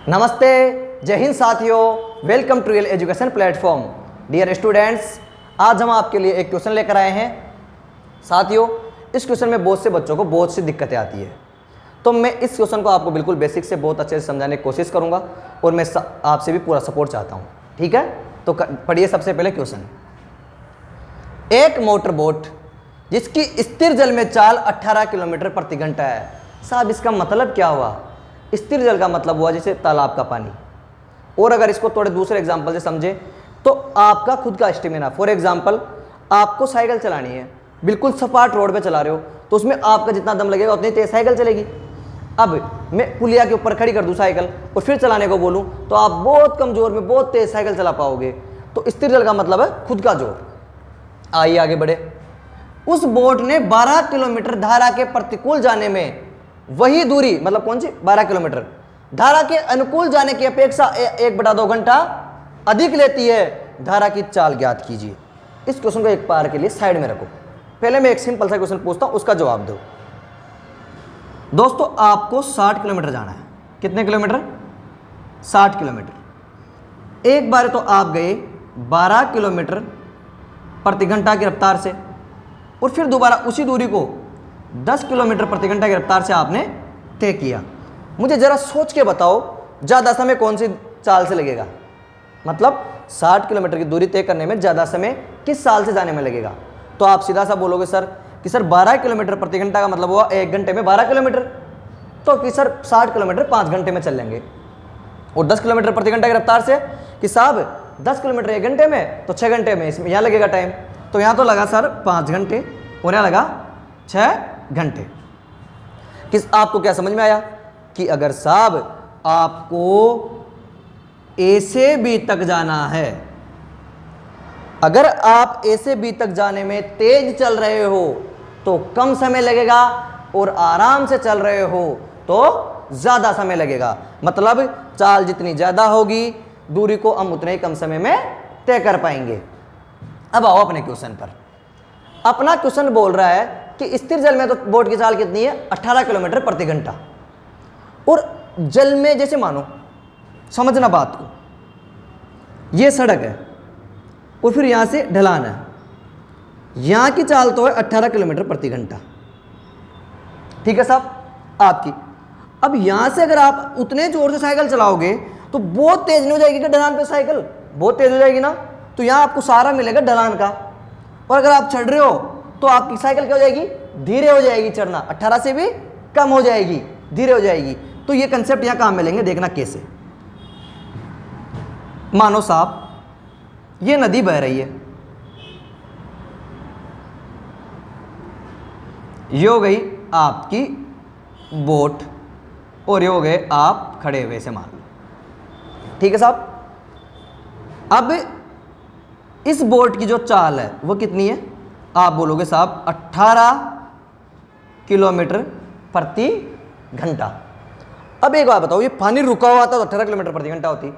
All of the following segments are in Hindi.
नमस्ते, जय हिंद साथियों, welcome to real education platform. Dear students, आज हम आपके लिए एक क्वेश्चन लेकर आए हैं। साथियों, इस क्वेश्चन में बहुत से बच्चों को बहुत सी दिक्कतें आती है, तो मैं इस क्वेश्चन को आपको बिल्कुल बेसिक से बहुत अच्छे से समझाने की कोशिश करूंगा और मैं आपसे भी पूरा सपोर्ट चाहता हूं। ठीक है, तो पढ़िए सबसे पहले क्वेश्चन। एक मोटर बोट जिसकी स्थिर जल में चाल 18 किलोमीटर प्रति घंटा है। साहब, इसका मतलब क्या हुआ? स्थिर जल का मतलब हुआ जैसे तालाब का पानी। और अगर इसको थोड़े दूसरे एग्जांपल से समझे तो आपका खुद का स्टेमिना। फॉर एग्जांपल, आपको साइकिल चलानी है, बिल्कुल सपाट रोड पे चला रहे हो, तो उसमें आपका जितना दम लगेगा उतनी तेज साइकिल चलेगी। अब मैं पुलिया के ऊपर खड़ी कर दूं साइकिल और फिर चलाने को बोलूं तो आप बहुत कम जोर में बहुत तेज साइकिल चला पाओगे। तो स्थिर जल का मतलब है खुद का जोर। आइए आगे बढ़े। उस बोट ने 12 किलोमीटर धारा के प्रतिकूल जाने में वही दूरी, मतलब कौन सी 12 किलोमीटर, धारा के अनुकूल जाने की अपेक्षा 1/2 घंटा अधिक लेती है। धारा की चाल ज्ञात कीजिए। इस क्वेश्चन को एक बार के लिए साइड में रखो। पहले मैं एक सिंपल सा क्वेश्चन पूछता हूं, उसका जवाब दो। दोस्तों, आपको 60 किलोमीटर जाना है। कितने किलोमीटर? 60 किलोमीटर। एक बार तो आप गए 12 किलोमीटर प्रति घंटा की रफ्तार से, और फिर दोबारा उसी दूरी को 10 किलोमीटर प्रति घंटा की रफ्तार से आपने तय किया। मुझे जरा सोच के बताओ, ज़्यादा समय कौन सी चाल से लगेगा? मतलब 60 किलोमीटर की दूरी तय करने में ज़्यादा समय किस चाल से जाने में लगेगा? तो आप सीधा सा बोलोगे सर कि सर 12 किलोमीटर प्रति घंटा का मतलब हुआ 1 घंटे में 12 किलोमीटर, तो कि सर 60 किलोमीटर 5 घंटे में चल लेंगे। और 10 किलोमीटर प्रति घंटा की रफ्तार से कि साहब 10 किलोमीटर 1 घंटे में, तो 6 घंटे में इसमें यहाँ लगेगा टाइम। तो यहाँ तो लगा सर 5 घंटे और यहाँ लगा 6 घंटे। किस आपको क्या समझ में आया कि अगर साहब आपको ए से बी तक जाना है, अगर आप ए से बी तक जाने में तेज चल रहे हो तो कम समय लगेगा, और आराम से चल रहे हो तो ज्यादा समय लगेगा। मतलब चाल जितनी ज्यादा होगी, दूरी को हम उतने ही कम समय में तय कर पाएंगे। अब आओ अपने क्वेश्चन पर। अपना क्वेश्चन बोल रहा है कि स्थिर जल में तो बोट की चाल कितनी है? 18 किलोमीटर प्रति घंटा। और जल में जैसे मानो, समझना बात को, यह सड़क है और फिर यहां से ढलान है, यहां की चाल तो है 18 किलोमीटर प्रति घंटा। ठीक है साहब आपकी। अब यहां से अगर आप उतने जोर से साइकिल चलाओगे तो बहुत तेज नहीं हो जाएगी क्या ढलान पे? साइकिल बहुत तेज हो जाएगी ना, तो यहां आपको सहारा मिलेगा ढलान का। और अगर आप चढ़ रहे हो तो आपकी साइकिल क्या हो जाएगी? धीरे हो जाएगी, चढ़ना 18 से भी कम हो जाएगी, धीरे हो जाएगी। तो ये कंसेप्ट यहां काम मिलेंगे, देखना कैसे। मानो साहब ये नदी बह रही है, ये हो गई आपकी बोट और ये हो गए आप खड़े हुए से, मान लो। ठीक है साहब। अब इस बोट की जो चाल है वो कितनी है? आप बोलोगे साहब 18 किलोमीटर प्रति घंटा। अब एक बात बताओ, ये पानी रुका हुआ था तो 18 किलोमीटर प्रति घंटा होती।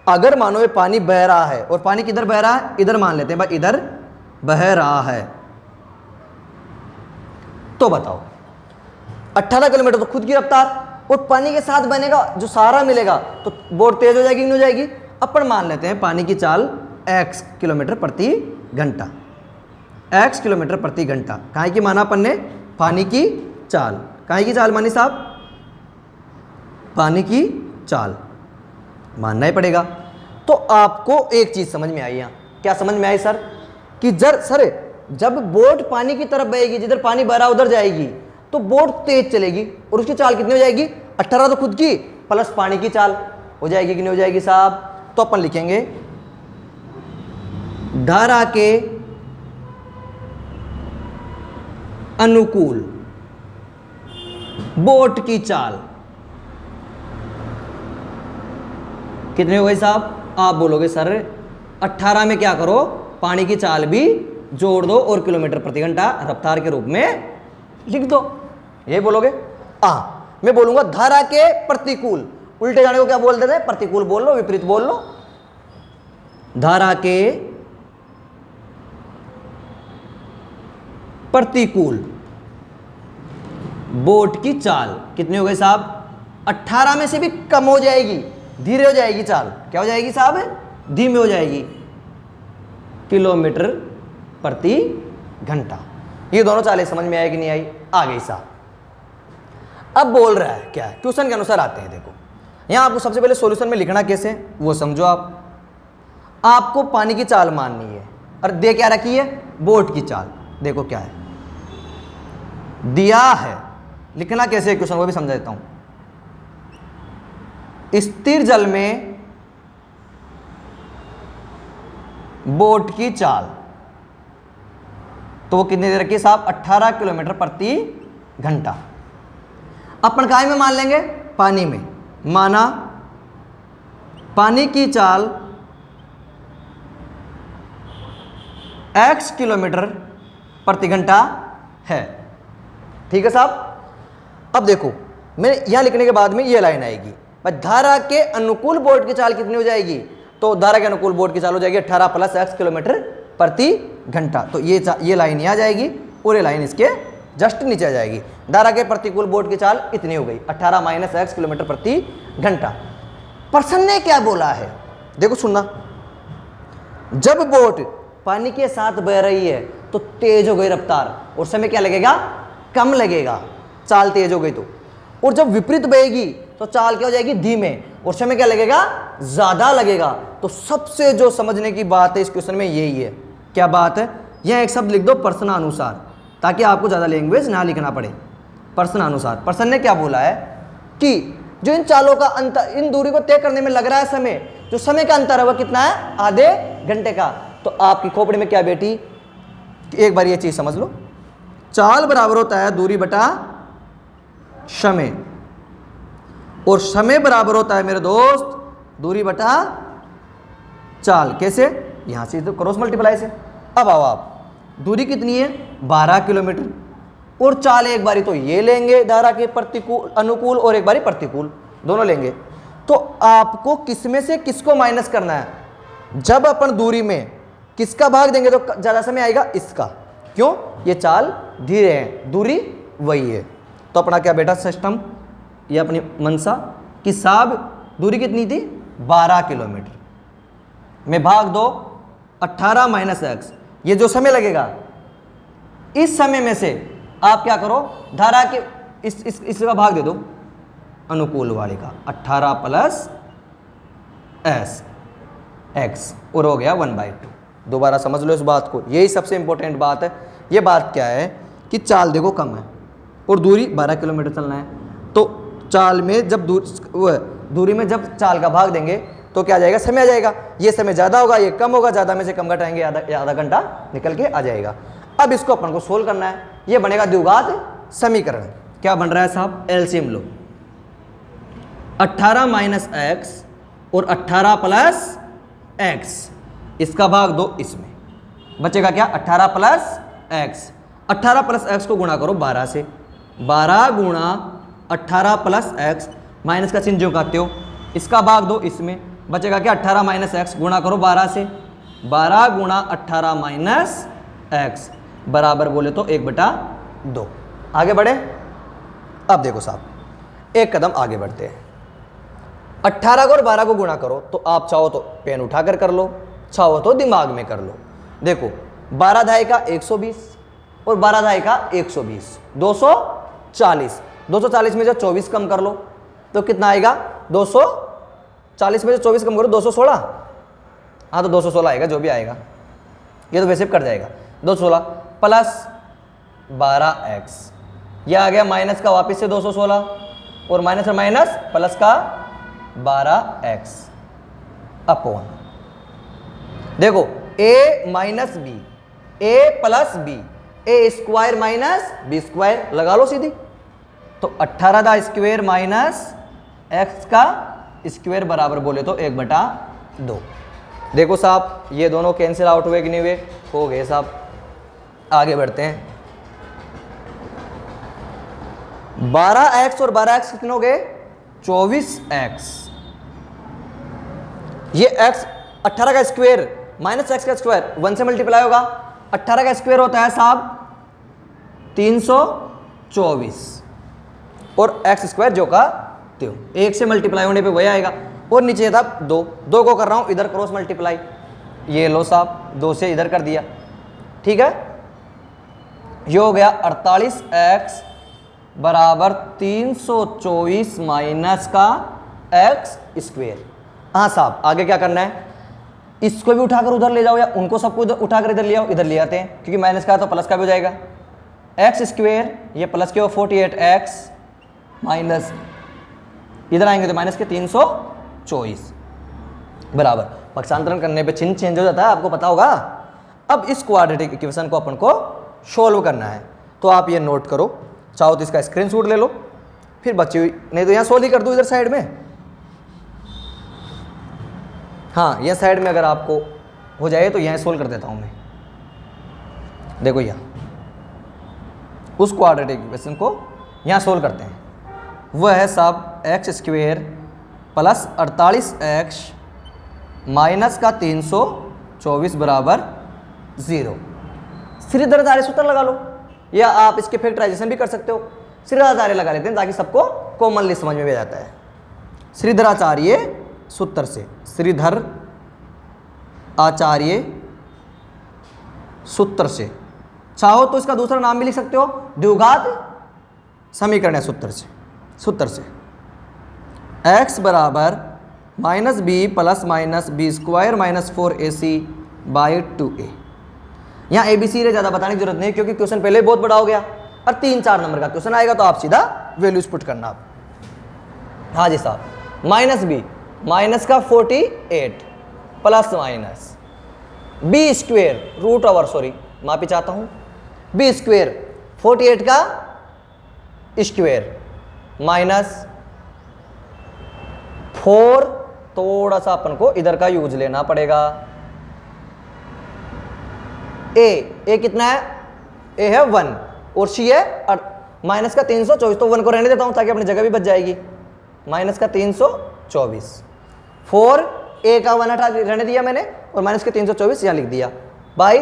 अगर मानो ये पानी बह रहा है, और पानी किधर बह रहा है? इधर मान लेते हैं भाई, इधर बह रहा है, तो बताओ 18 किलोमीटर तो खुद की रफ्तार, और पानी के साथ बनेगा जो सहारा मिलेगा तो बोट तेज हो जाएगी नहीं हो जाएगी? अपन मान लेते हैं पानी की चाल x किलोमीटर प्रति घंटा, x किलोमीटर प्रति घंटा। काहे की माना अपन ने? पानी की चाल। काहे की चाल मानी साहब? पानी की चाल मानना ही पड़ेगा। तो आपको एक चीज समझ में आई यहाँ। क्या समझ में आई सर? कि जब बोट पानी की तरफ बहेगी, जिधर पानी भरा उधर जाएगी, तो बोट तेज चलेगी और उसकी चाल कितनी हो जाएगी? 18 तो खुद की प्लस पानी की चाल हो जाएगी कि नहीं हो जाएगी साहब? तो अपन लिखेंगे धारा के अनुकूल बोट की चाल कितनी हो गई साहब? आप बोलोगे सर 18 में क्या करो, पानी की चाल भी जोड़ दो और किलोमीटर प्रति घंटा रफ्तार के रूप में लिख दो। ये बोलोगे। मैं बोलूंगा धारा के प्रतिकूल। उल्टे जाने को क्या बोल देते हैं? प्रतिकूल बोल लो, विपरीत बोल लो। धारा के प्रतिकूल बोट की चाल कितनी हो गई साहब? 18 में से भी कम हो जाएगी, धीरे हो जाएगी चाल, क्या हो जाएगी साहब, धीमे हो जाएगी, किलोमीटर प्रति घंटा। ये दोनों चालें समझ में आई कि नहीं आई, आ गई साहब। अब बोल रहा है क्या है, क्वेश्चन के अनुसार आते हैं। देखो यहां आपको सबसे पहले सॉल्यूशन में लिखना कैसे वो समझो। आपको पानी की चाल माननी है और दे क्या रखी है, बोट की चाल। देखो क्या है दिया है, लिखना कैसे है क्वेश्चन वो भी समझा देता हूं। स्थिर जल में बोट की चाल, तो वो कितनी दे रखी है साहब, 18 किलोमीटर प्रति घंटा। अपन काय में मान लेंगे, पानी में। माना पानी की चाल x किलोमीटर प्रति घंटा है, ठीक है साहब। अब देखो मैं यहां लिखने के बाद में ये लाइन आएगी, धारा के अनुकूल बोट की चाल कितनी हो जाएगी, तो धारा के अनुकूल बोट की चाल हो जाएगी 18 + x किलोमीटर प्रति घंटा। तो ये लाइन यहाँ जाएगी और ये लाइन इसके जस्ट नीचे आ जाएगी। धारा के प्रतिकूल बोट की चाल इतनी हो गई 18 - x किलोमीटर प्रति घंटा। प्रश्न ने क्या बोला है, देखो सुनना, जब बोट पानी के साथ बह रही है तो तेज हो गई रफ्तार और समय क्या लगेगा, कम लगेगा, चाल तेज हो गई तो। और जब विपरीत बहेगी तो चाल क्या हो जाएगी, धीमे, और समय क्या लगेगा, ज्यादा लगेगा। तो सबसे जो समझने की बात है इस क्वेश्चन में यही है। क्या बात है, यह एक शब्द लिख दो प्रश्नानुसार, ताकि आपको ज्यादा लैंग्वेज ना लिखना पड़े। प्रश्नानुसार, प्रश्न ने क्या बोला है कि जो इन चालों का अंतर, इन दूरी को तय करने में लग रहा है समय, जो समय का अंतर है वह कितना है, आधे घंटे का। तो आपकी खोपड़ी में क्या बेटी, एक बार ये चीज समझ लो, चाल बराबर होता है दूरी बटा समय, और समय बराबर होता है मेरे दोस्त दूरी बटा चाल। कैसे, यहां से तो क्रॉस मल्टीप्लाई से। अब आओ आप, दूरी कितनी है, 12 किलोमीटर, और चाल एक बारी तो ये लेंगे धारा के प्रतिकूल अनुकूल और एक बारी प्रतिकूल, दोनों लेंगे। तो आपको किसमें से किसको माइनस करना है, जब अपन दूरी में किसका भाग देंगे तो ज्यादा समय आएगा इसका। क्यों, ये चाल धीरे है, दूरी वही है। तो अपना क्या बेटा सिस्टम, ये अपनी मनसा कि साहब दूरी कितनी थी, 12 किलोमीटर में भाग दो 18 - x, ये जो समय लगेगा इस समय में से आप क्या करो, धारा के इसका भाग दे दो अनुकूल वाले का, 18 + x, और हो गया 1/2। दोबारा समझ लो इस बात को, यही सबसे इंपॉर्टेंट बात है। ये बात क्या है कि चाल देखो कम है और दूरी 12 किलोमीटर चलना है, तो चाल में जब दूरी में जब चाल का भाग देंगे तो क्या आ जाएगा, समय आ जाएगा। ये समय ज़्यादा होगा, ये कम होगा, ज़्यादा में से कम घटाएंगे, आधा घंटा निकल के आ जाएगा। अब इसको अपन को सोल्व करना है, ये बनेगा द्विघात समीकरण। क्या बन रहा है साहब, एलसीएम लो, 18 - x और 18 + x, इसका भाग दो इसमें, बचेगा क्या, 18 + x। 18 + x को गुणा करो 12 से, 12 × 18 + x, माइनस का चिन्ह जो करते हो, इसका भाग दो इसमें, बचेगा क्या, 18 - x, गुणा करो 12 से, 12 × 18 - x बराबर बोले तो 1/2। आगे बढ़े। अब देखो साहब एक कदम आगे बढ़ते हैं, 18 को और 12 को गुणा करो, तो आप चाहो तो पेन उठाकर कर लो, चाहो तो दिमाग में कर लो। देखो 12 धाई का 120 और 12 धाई का 120, 240। 240 में जो 24 कम कर लो तो कितना आएगा, 240 में जो 24 कम करो 216। हाँ तो 216 आएगा, जो भी आएगा, ये तो वैसे कट जाएगा। 216 + 12x, यह आ गया माइनस का वापस से 216, और माइनस और माइनस प्लस का 12x अपॉन, देखो a - b, a + b, a² - b² लगा लो सीधी, तो 18 का स्क्वायर माइनस x का स्क्वायर बराबर बोले तो 1/2। देखो साहब ये दोनों कैंसिल आउट हुए कि नहीं हुए, हो गए साहब। आगे बढ़ते हैं, 12x और 12x कितने हो गए, 24x। ये x 18 का स्क्वायर माइनस x का स्क्वायर 1 से मल्टीप्लाई होगा, 18 का स्क्वायर होता है साहब 324 और x स्क्वायर जो का त्यों 1 से मल्टीप्लाई होने पे वही आएगा, और नीचे था 2, 2 को कर रहा हूँ इधर क्रॉस मल्टीप्लाई, ये लो साहब 2 से इधर कर दिया, ठीक है। ये हो गया 48x बराबर 324 माइनस का x स्क्वेयर। हाँ साहब आगे क्या करना है, इसको भी उठाकर उधर ले जाओ या उनको सबको उठाकर इधर ले आओ, इधर ले आते हैं क्योंकि माइनस का है तो प्लस का भी हो जाएगा। x स्क्वेयर ये प्लस के हो 48x माइनस इधर आएंगे तो माइनस के 324 बराबर, पक्षांतरण करने पे चिन्ह चेंज हो जाता है, आपको पता होगा। अब इस क्वाड्रेटिक इक्वेशन को अपन को सोल्व करना है, तो आप ये नोट करो, चाहो तो इसका स्क्रीनशॉट ले लो, फिर बची हुई नहीं तो यहाँ सोल्व ही कर दो इधर साइड में। हाँ यह साइड में अगर आपको हो जाए तो यहाँ सोल्व कर देता हूँ मैं। देखो यहाँ उस क्वाड्रेटिक इक्वेशन को यहाँ सोल्व करते हैं, वह है साहब x square plus 48x minus का 324 बराबर 0। श्रीधराचार्य सूत्र लगा लो या आप इसके फैक्टराइजेशन भी कर सकते हो। श्रीधराचार्य लगा लेते हैं ताकि सबको कॉमनली समझ में भी आ जाता है। श्रीधराचार्य सूत्र से, श्रीधर आचार्य सूत्र से, चाहो तो इसका दूसरा नाम भी लिख सकते हो, द्विघात समीकरण है सूत्र से x बराबर minus B plus minus B square minus 4ac by 2a। यहाँ ए बी सी ज़्यादा बताने की जरूरत नहीं क्योंकि क्वेश्चन पहले बहुत बड़ा हो गया और 3-4 नंबर का क्वेश्चन आएगा तो आप सीधा वैल्यूज पुट करना आप। हाँ जी साहब, माइनस बी माइनस का 48 plus minus B square root over, sorry माफी चाहता हूँ, बी स्क्वेयर 48 का स्क्वेयर माइनस 4, थोड़ा सा अपन को इधर का यूज लेना पड़ेगा। ए कितना है, ए है 1 और सी है माइनस का 324, तो 1 को रहने देता हूं ताकि अपनी जगह भी बच जाएगी। माइनस का 324, 4 ए का 1 हटा रहने दिया मैंने और माइनस के 324 यहाँ लिख दिया by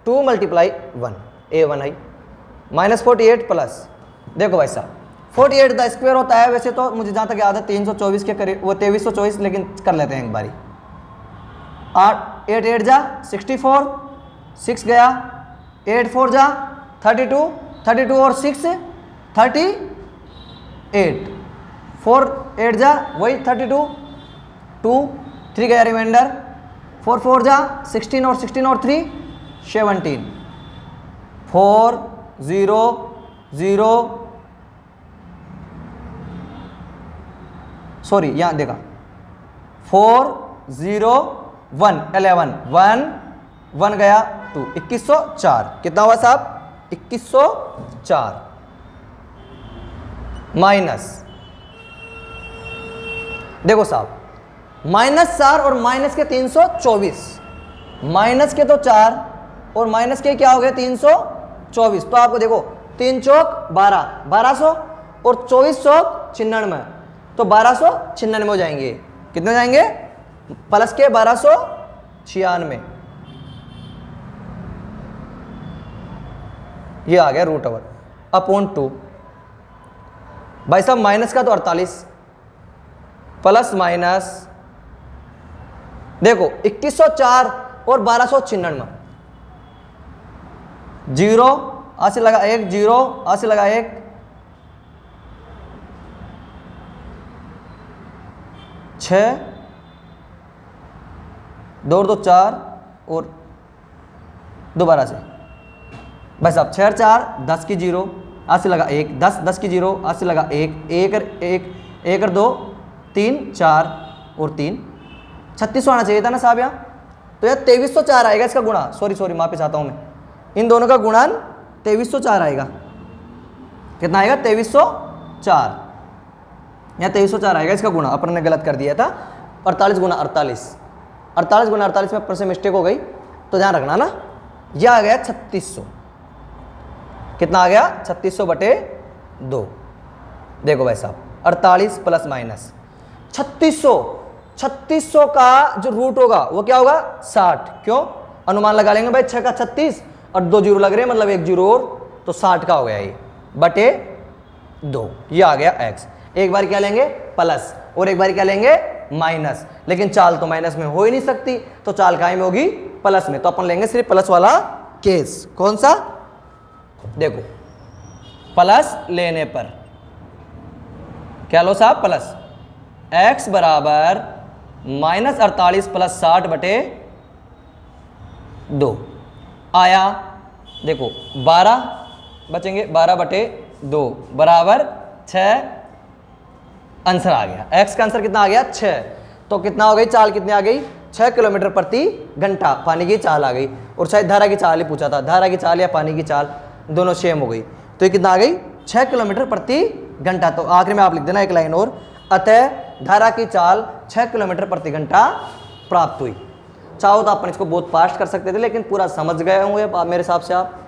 2 multiply 1, a1 I minus 48 plus, देखो भाई साहब 48 का स्क्वायर होता है वैसे तो मुझे जहाँ तक याद है 324 के करीब, वो 2324, लेकिन कर लेते हैं एक बारी। 8 8 जा 64, 6 गया, 8 4 जा 32, 32 और 6 38, 4 8 जा वही 32, 2 3 गया रिमाइंडर, 4 4 जा 16 और 16 और 3 17, 4 0 0, सॉरी यहाँ देखा 4 0 1 11 1 1 गया 2, 2104 कितना हुआ साहब, 2104 माइनस, देखो साहब -4 और माइनस के 324, माइनस के तो 4 और माइनस के क्या हो गए 324, तो आपको देखो 3 चौक 12, 1200 और 24 चौक 99, तो 1296 हो जाएंगे। कितने हो जाएंगे, प्लस के 1296, ये आ गया रूट ओवर अपॉन 2। भाई साहब माइनस का तो 48 प्लस माइनस, देखो 2104 और 1296, 0 आ से लगा 1, 0 आ से लगा 1, 6 2 2 4 और दोबारा से भाई साहब 6 4 10 की 0 आ से लगा 1, 10 10 की 0 आ से लगा 1, 1 1 और 2 3 4 और 3 3600 आना चाहिए था ना साहब यहाँ, तो यार 2304 आएगा इसका गुणा, सॉरी माफी चाहता हूँ मैं, इन दोनों का गुणन 2304 आएगा। कितना आएगा 2304, यहाँ 2304 आएगा इसका गुणा, अपन ने गलत कर दिया था 48 गुना 48, 48 गुना 48 में अपन से मिस्टेक हो गई, तो ध्यान रखना ना। यह आ गया 3600, कितना आ गया 3600 बटे 2। देखो भाई साहब 48 प्लस माइनस 3600 का जो रूट होगा वो क्या होगा 60, क्यों अनुमान लगा लेंगे भाई 6 का 36 और 2 जीरो लग रहे हैं मतलब 1 जीरो और, तो 60 का हो गया ये बटे 2, ये आ गया x। एक बार क्या लेंगे प्लस और एक बार क्या लेंगे माइनस, लेकिन चाल तो माइनस में हो ही नहीं सकती, तो चाल काहे में होगी, प्लस में। तो अपन लेंगे सिर्फ प्लस वाला केस। कौन सा, देखो प्लस लेने पर क्या लो साहब, प्लस x बराबर -48 + 60 बटे 2 आया। देखो 12 बचेंगे, 12 बटे 2 बराबर 6, आंसर आ गया। x का आंसर कितना आ गया, 6। तो कितना हो गई चाल, कितनी आ गई, 6 किलोमीटर प्रति घंटा पानी की चाल आ गई। और शायद धारा की चाल ही पूछा था, धारा की चाल या पानी की चाल दोनों सेम हो गई। तो ये कितना आ गई, 6 किलोमीटर प्रति घंटा। तो आखिर में आप लिख देना एक लाइन और, अतः धारा की चाल 6 किलोमीटर प्रति घंटा प्राप्त हुई। चाहो तो अपन इसको बहुत फास्ट कर सकते थे, लेकिन पूरा समझ गए होंगे आप मेरे हिसाब से आप।